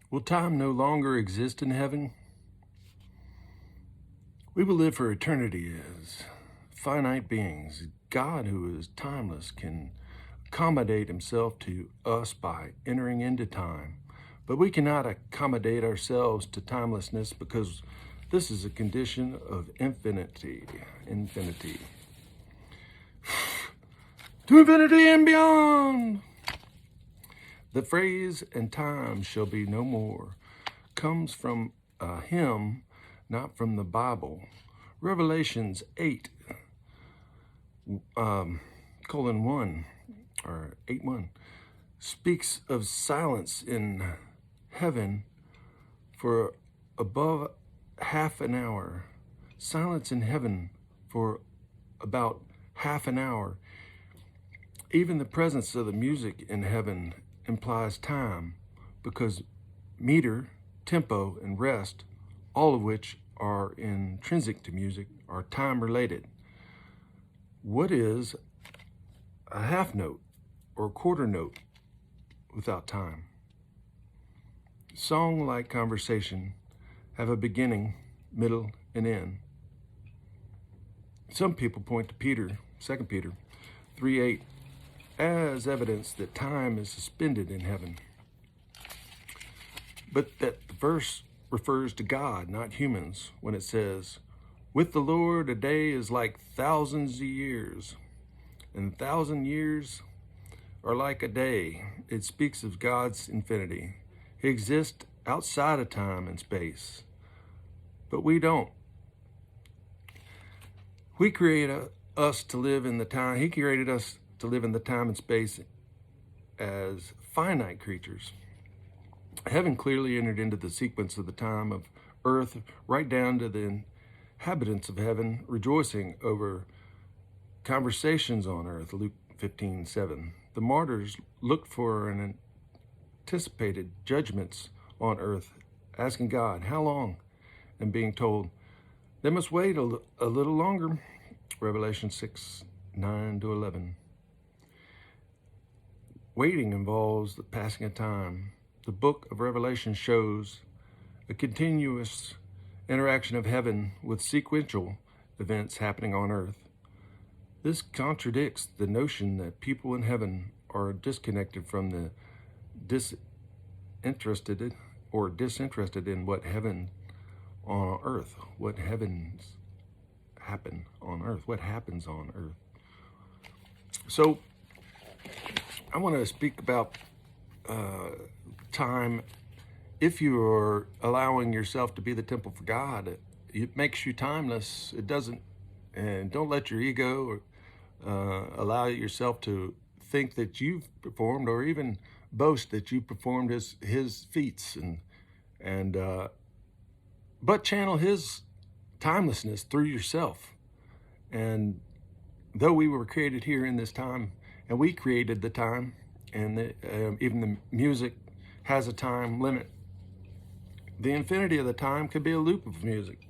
Will time no longer exist in heaven? We will live for eternity as finite beings. God, who is timeless, can accommodate himself to us by entering into time. But we cannot accommodate ourselves to timelessness because this is a condition of infinity. Infinity. To infinity and beyond! The phrase "and time shall be no more" comes from a hymn, not from the Bible. Revelations 8, colon 1, or 8:1, speaks of silence in heaven for above half an hour. Silence in heaven for about half an hour. Even the presence of the music in heaven implies time, because meter, tempo, and rest, all of which are intrinsic to music, are time related. What is a half note or quarter note without time? Song, like conversation, have a beginning, middle, and end. Some people point to Peter, 2 Peter 3:8, as evidence that time is suspended in heaven, but that the verse refers to God, not humans, when it says, "With the Lord a day is like thousands of years, and 1,000 years are like a day." It speaks of God's infinity. He exists outside of time and space, but we don't. We created us to live in the time. He created us to live in the time and space as finite creatures. Heaven clearly entered into the sequence of the time of earth, right down to the inhabitants of heaven rejoicing over conversations on earth, Luke 15:7. The martyrs looked for and anticipated judgments on earth, asking God, "How long?" and being told, they must wait a little longer, Revelation 6:9-11. Waiting involves the passing of time. The book of Revelation shows a continuous interaction of heaven with sequential events happening on earth. This contradicts the notion that people in heaven are disconnected from the disinterested in what heaven on earth, what heavens happen on earth, what happens on earth. So I want to speak about time. If you are allowing yourself to be the temple for God, it makes you timeless. It doesn't, and don't let your ego allow yourself to think that you've performed, or even boast that you performed his feats, but channel his timelessness through yourself. And though we were created here in this time, and we created the time, and even the music has a time limit, the infinity of the time could be a loop of music.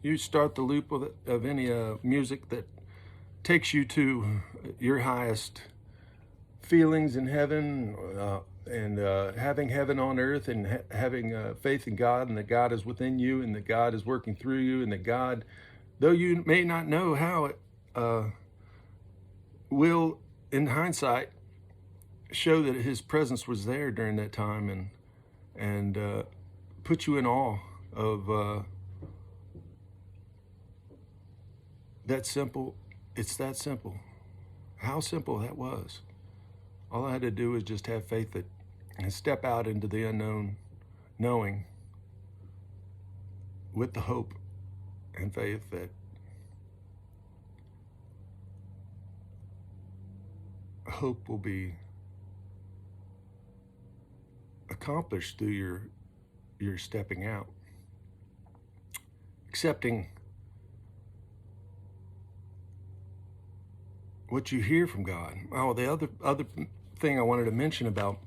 You start the loop of any music that takes you to your highest feelings in heaven, and having heaven on earth, and having faith in God, and that God is within you, and that God is working through you, and that God, though you may not know how it will, in hindsight, show that his presence was there during that time, and put you in awe of that simple. It's that simple. How simple that was. All I had to do was just have faith that, and step out into the unknown, knowing with the hope and faith that hope will be accomplished through your stepping out, accepting what you hear from God. Oh, the other thing I wanted to mention about,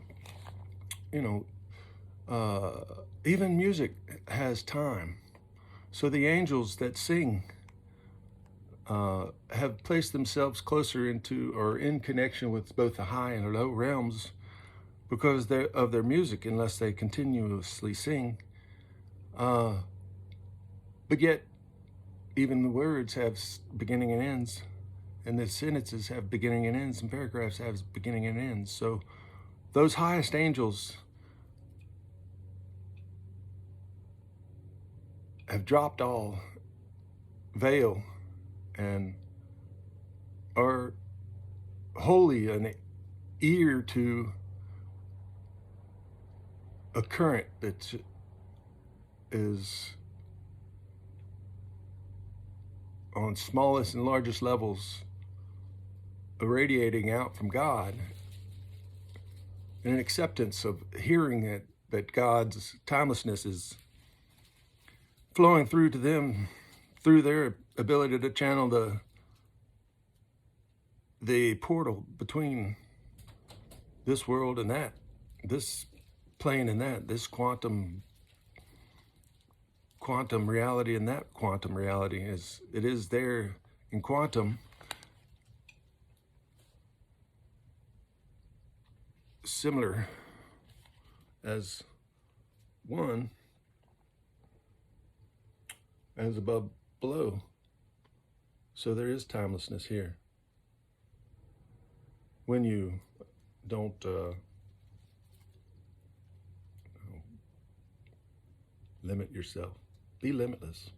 even music has time. So the angels that sing have placed themselves closer into, or in connection with, both the high and low realms, because of their music, unless they continuously sing. But yet, even the words have beginning and ends, and the sentences have beginning and ends, and paragraphs have beginning and ends. So those highest angels have dropped all veil and are wholly an ear to a current that is on smallest and largest levels irradiating out from God, and an acceptance of hearing that God's timelessness is flowing through to them through their ability to channel the portal between this world and that, this plane and that, this quantum reality and that quantum reality. It is there in quantum, similar as one, as above below. So there is timelessness here when you don't limit yourself. Be limitless.